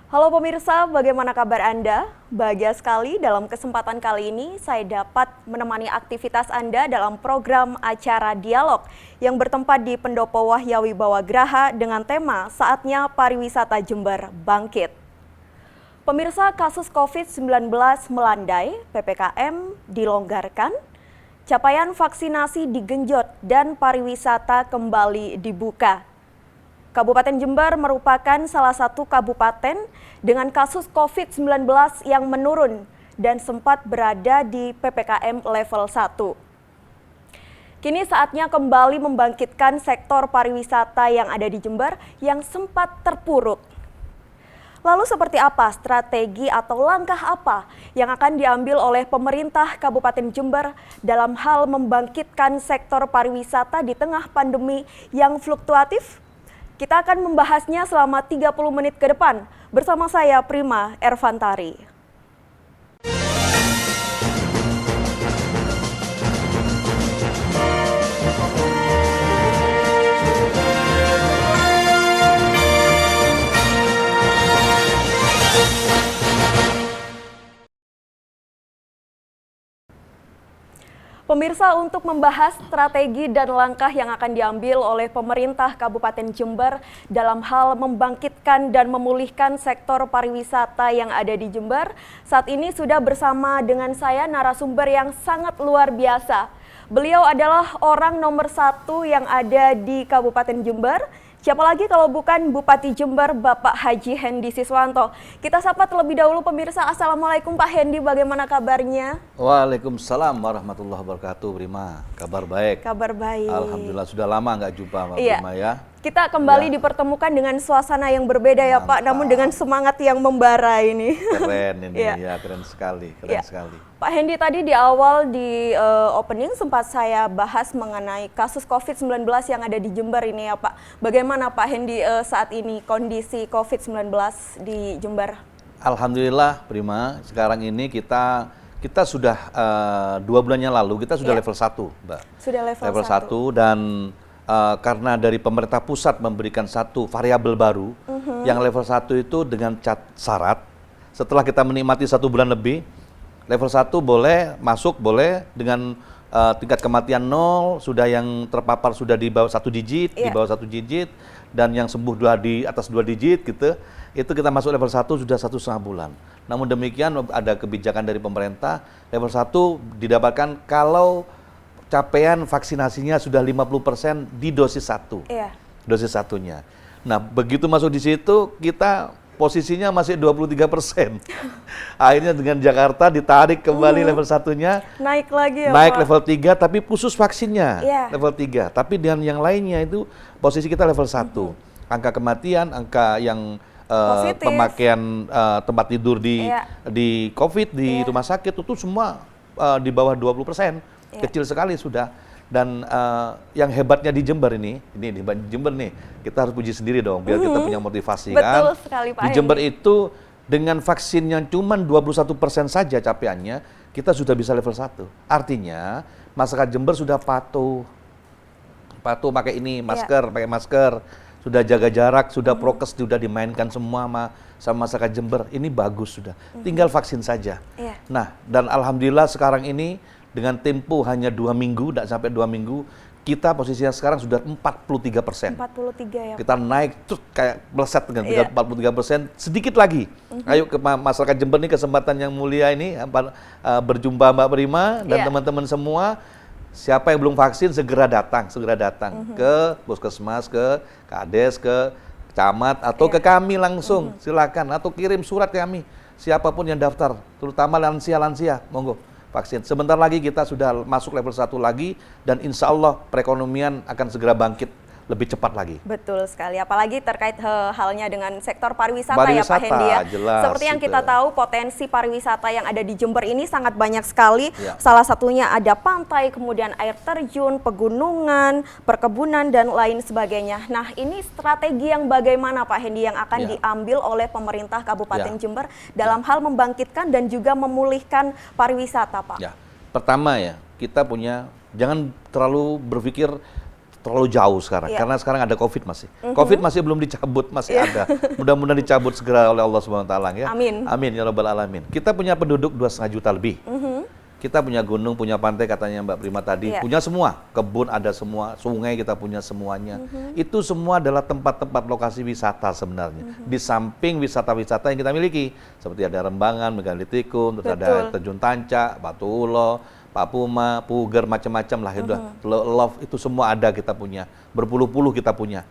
Halo pemirsa, bagaimana kabar Anda? Bahagia sekali dalam kesempatan kali ini saya dapat menemani aktivitas Anda dalam program acara Dialog yang bertempat di Pendopo Wahya Wibawa Graha dengan tema Saatnya Pariwisata Jember Bangkit. Pemirsa, kasus COVID-19 melandai, PPKM dilonggarkan, capaian vaksinasi digenjot dan pariwisata kembali dibuka. Kabupaten Jember merupakan salah satu kabupaten dengan kasus COVID-19 yang menurun dan sempat berada di PPKM level 1. Kini saatnya kembali membangkitkan sektor pariwisata yang ada di Jember yang sempat terpuruk. Lalu seperti apa strategi atau langkah apa yang akan diambil oleh pemerintah Kabupaten Jember dalam hal membangkitkan sektor pariwisata di tengah pandemi yang fluktuatif? Kita akan membahasnya selama 30 menit ke depan bersama saya Prima Ervantari. Pemirsa, untuk membahas strategi dan langkah yang akan diambil oleh pemerintah Kabupaten Jember dalam hal membangkitkan dan memulihkan sektor pariwisata yang ada di Jember, saat ini sudah bersama dengan saya narasumber yang sangat luar biasa. Beliau adalah orang nomor 1 yang ada di Kabupaten Jember. Siapa lagi kalau bukan Bupati Jember, Bapak Haji Hendy Siswanto. Kita sapa terlebih dahulu pemirsa. Assalamualaikum Pak Hendy, bagaimana kabarnya? Waalaikumsalam warahmatullahi wabarakatuh, Prima. Kabar baik. Kabar baik. Alhamdulillah, sudah lama nggak jumpa Mbak Prima ya. Kita kembali dipertemukan dengan suasana yang berbeda ya Pak, namun dengan semangat yang membara ini. Keren ini ya, keren sekali, sekali. Pak Hendy, tadi di awal di opening sempat saya bahas mengenai kasus COVID-19 yang ada di Jember ini ya Pak. Bagaimana Pak Hendy saat ini kondisi COVID-19 di Jember? Alhamdulillah Prima, sekarang ini kita sudah 2 bulan yang lalu kita sudah level 1 Mbak. Sudah level 1 dan karena dari pemerintah pusat memberikan satu variabel baru, yang level 1 itu dengan syarat, setelah kita menikmati 1 bulan lebih, level 1 boleh masuk, boleh dengan tingkat kematian 0, sudah yang terpapar sudah di bawah 1 digit, di bawah 1 digit, dan yang sembuh di atas 2 digit gitu, itu kita masuk level 1 sudah 1,5 bulan. Namun demikian ada kebijakan dari pemerintah, level 1 didapatkan kalau capaian vaksinasinya sudah 50% di dosis 1. Dosis 1-nya. Nah, begitu masuk di situ, kita posisinya masih 23%. Akhirnya dengan Jakarta ditarik kembali level 1-nya. Naik lagi ya Naik Pak? level 3, tapi khusus vaksinnya. Level 3. Tapi dengan yang lainnya itu posisi kita level 1. Angka kematian, angka yang pemakaian tempat tidur di COVID, di rumah sakit, itu semua di bawah 20%. Kecil sekali sudah. Dan yang hebatnya di Jember ini di Jember nih, kita harus puji sendiri dong, biar kita punya motivasi. Betul kan. sekali Pak Di Jember itu dengan vaksin yang cuma 21% saja capaiannya, kita sudah bisa level 1. Artinya masyarakat Jember sudah patuh pakai ini, pakai masker, sudah jaga jarak, sudah prokes, sudah dimainkan semua sama masyarakat Jember. Ini bagus sudah, tinggal vaksin saja. Nah, dan alhamdulillah sekarang ini dengan tempo hanya 2 minggu, tidak sampai 2 minggu, kita posisinya sekarang sudah 43%. 43 ya. Kita naik terus kayak meleset dengan 43%, sedikit lagi. Ayo ke masyarakat Jember ini, kesempatan yang mulia ini, berjumpa Mbak Prima dan teman-teman semua. Siapa yang belum vaksin segera datang ke puskesmas, ke kades, ke camat atau ke kami langsung, silakan, atau kirim surat ke kami. Siapapun yang daftar, terutama lansia, monggo vaksin. Sebentar lagi kita sudah masuk level 1 lagi dan insya Allah perekonomian akan segera bangkit lebih cepat lagi. Betul sekali, apalagi terkait halnya dengan sektor pariwisata ya Pak Hendy ya. Jelas, seperti yang kita tahu, potensi pariwisata yang ada di Jember ini sangat banyak sekali. Salah satunya ada pantai, kemudian air terjun, pegunungan, perkebunan, dan lain sebagainya. Nah, ini strategi yang bagaimana Pak Hendy yang akan diambil oleh pemerintah Kabupaten Jember dalam hal membangkitkan dan juga memulihkan pariwisata Pak? Pertama ya, kita jangan terlalu berpikir terlalu jauh sekarang, karena sekarang ada COVID masih. COVID masih belum dicabut, masih ada. Mudah-mudahan dicabut segera oleh Allah Subhanahu Wa Taala ya. Amin. Amin ya rabbal alamin. Kita punya penduduk 2,5 juta lebih. Kita punya gunung, punya pantai katanya Mbak Prima tadi, punya semua, kebun ada semua, sungai kita punya semuanya. Itu semua adalah tempat-tempat lokasi wisata sebenarnya. Di samping wisata-wisata yang kita miliki, seperti ada Rembangan, Megalithicum, terus ada Terjun Tancak, Batu Ulo, Papuma, Puger, macam-macam lah, Love, itu semua ada kita punya, berpuluh-puluh kita punya.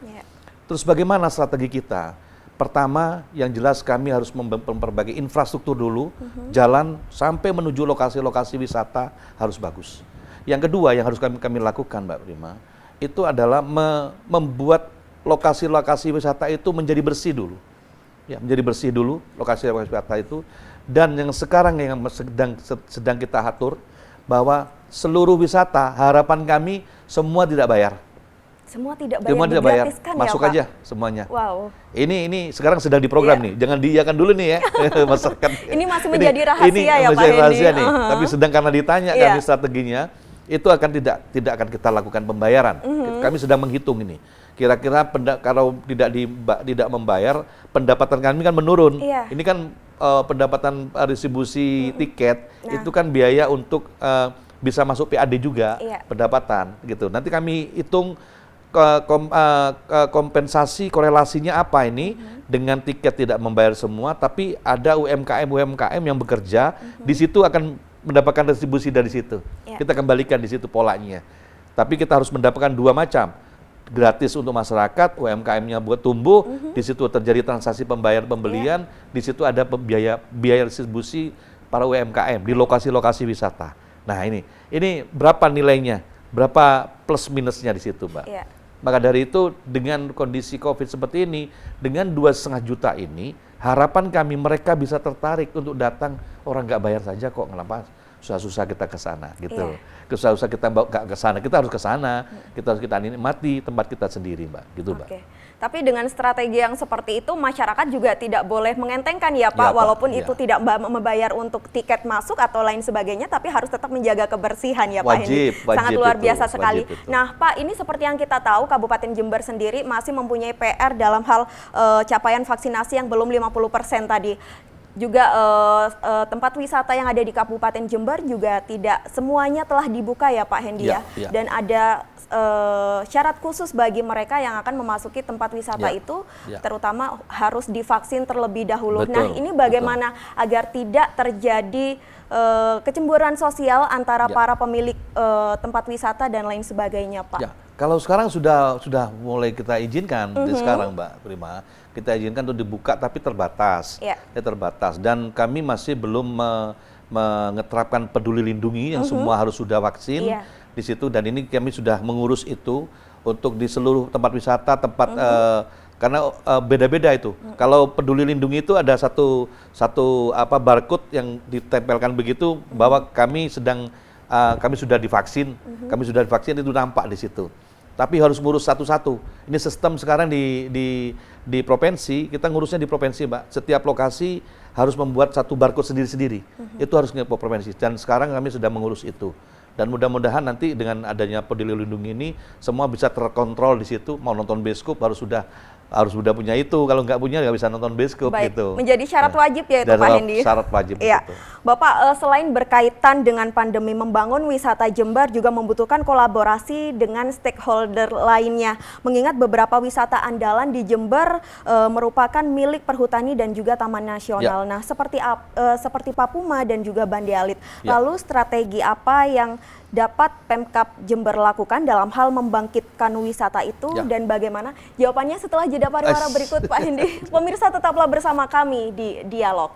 Terus bagaimana strategi kita? Pertama, yang jelas kami harus memperbaiki infrastruktur dulu, jalan sampai menuju lokasi-lokasi wisata harus bagus. Yang kedua yang harus kami lakukan, Mbak Prima, itu adalah membuat lokasi-lokasi wisata itu menjadi bersih dulu. Ya, menjadi bersih dulu lokasi-lokasi wisata itu. Dan yang sekarang yang sedang kita atur, bahwa seluruh wisata harapan kami semua tidak bayar. Semua tidak bayar, masuk ya, aja semuanya. Wow. Ini sekarang sedang diprogram nih, jangan diiyakan dulu nih ya masyarakat. Ini masih menjadi rahasia ya Pak Hendy. Rahasia nih, tapi sedang karena ditanya kami strateginya, itu akan tidak akan kita lakukan pembayaran. Kami sedang menghitung ini. Kira-kira kalau tidak membayar, pendapatan kami kan menurun. Ini kan pendapatan distribusi tiket itu kan biaya untuk bisa masuk PAD juga pendapatan gitu. Nanti kami hitung kompensasi korelasinya apa ini dengan tiket tidak membayar semua, tapi ada UMKM yang bekerja di situ akan mendapatkan distribusi dari situ. Kita kembalikan di situ polanya. Tapi kita harus mendapatkan dua macam, gratis untuk masyarakat, UMKM-nya buat tumbuh, di situ terjadi transaksi pembelian, di situ ada biaya distribusi para UMKM di lokasi-lokasi wisata. Nah ini berapa nilainya, berapa plus minusnya di situ, Mbak. Maka dari itu dengan kondisi COVID seperti ini, dengan 2,5 juta ini, harapan kami mereka bisa tertarik untuk datang, orang nggak bayar saja kok, kenapa susah-susah kita ke sana gitu. Susah-susah kita nggak ke sana, kita harus ke sana, kita harus nikmati tempat kita sendiri, Mbak. Gitu, Mbak. Tapi dengan strategi yang seperti itu, masyarakat juga tidak boleh mengentengkan ya Pak, walaupun itu tidak membayar untuk tiket masuk atau lain sebagainya, tapi harus tetap menjaga kebersihan ya Pak Hendy. Sangat luar biasa sekali. Nah Pak, ini seperti yang kita tahu, Kabupaten Jember sendiri masih mempunyai PR dalam hal capaian vaksinasi yang belum 50% tadi. Juga tempat wisata yang ada di Kabupaten Jember juga tidak semuanya telah dibuka ya Pak Hendy ya. Dan ada syarat khusus bagi mereka yang akan memasuki tempat wisata itu, terutama harus divaksin terlebih dahulu. Nah ini bagaimana agar tidak terjadi kecemburuan sosial antara para pemilik tempat wisata dan lain sebagainya, Pak? Kalau sekarang sudah mulai kita izinkan, sekarang Mbak Prima, kita izinkan untuk dibuka tapi terbatas, terbatas. Dan kami masih belum mengeterapkan peduli lindungi yang semua harus sudah vaksin di situ. Dan ini kami sudah mengurus itu untuk di seluruh tempat wisata, karena beda-beda itu. Kalau peduli lindungi itu ada satu barcode yang ditempelkan begitu bahwa kami sudah divaksin, itu nampak di situ. Tapi harus ngurus satu-satu. Ini sistem sekarang di provinsi, kita ngurusnya di provinsi, Mbak. Setiap lokasi harus membuat satu barcode sendiri-sendiri. Itu harus ke provinsi. Dan sekarang kami sudah mengurus itu. Dan mudah-mudahan nanti dengan adanya peduli lindungi ini semua bisa terkontrol di situ. Mau nonton bioskop harus sudah punya itu. Kalau nggak punya nggak bisa nonton bioskop. Gitu. Menjadi syarat wajib ya itu Pak Hendy. Syarat wajib. Iya. Bapak, selain berkaitan dengan pandemi, membangun wisata Jember juga membutuhkan kolaborasi dengan stakeholder lainnya. Mengingat beberapa wisata andalan di Jember merupakan milik Perhutani dan juga Taman Nasional. Nah, seperti Papuma dan juga Bande Alit. Lalu strategi apa yang dapat Pemkab Jember lakukan dalam hal membangkitkan wisata itu dan bagaimana? Jawabannya setelah jeda pariwara berikut, Pak Hendy. Pemirsa, tetaplah bersama kami di Dialog.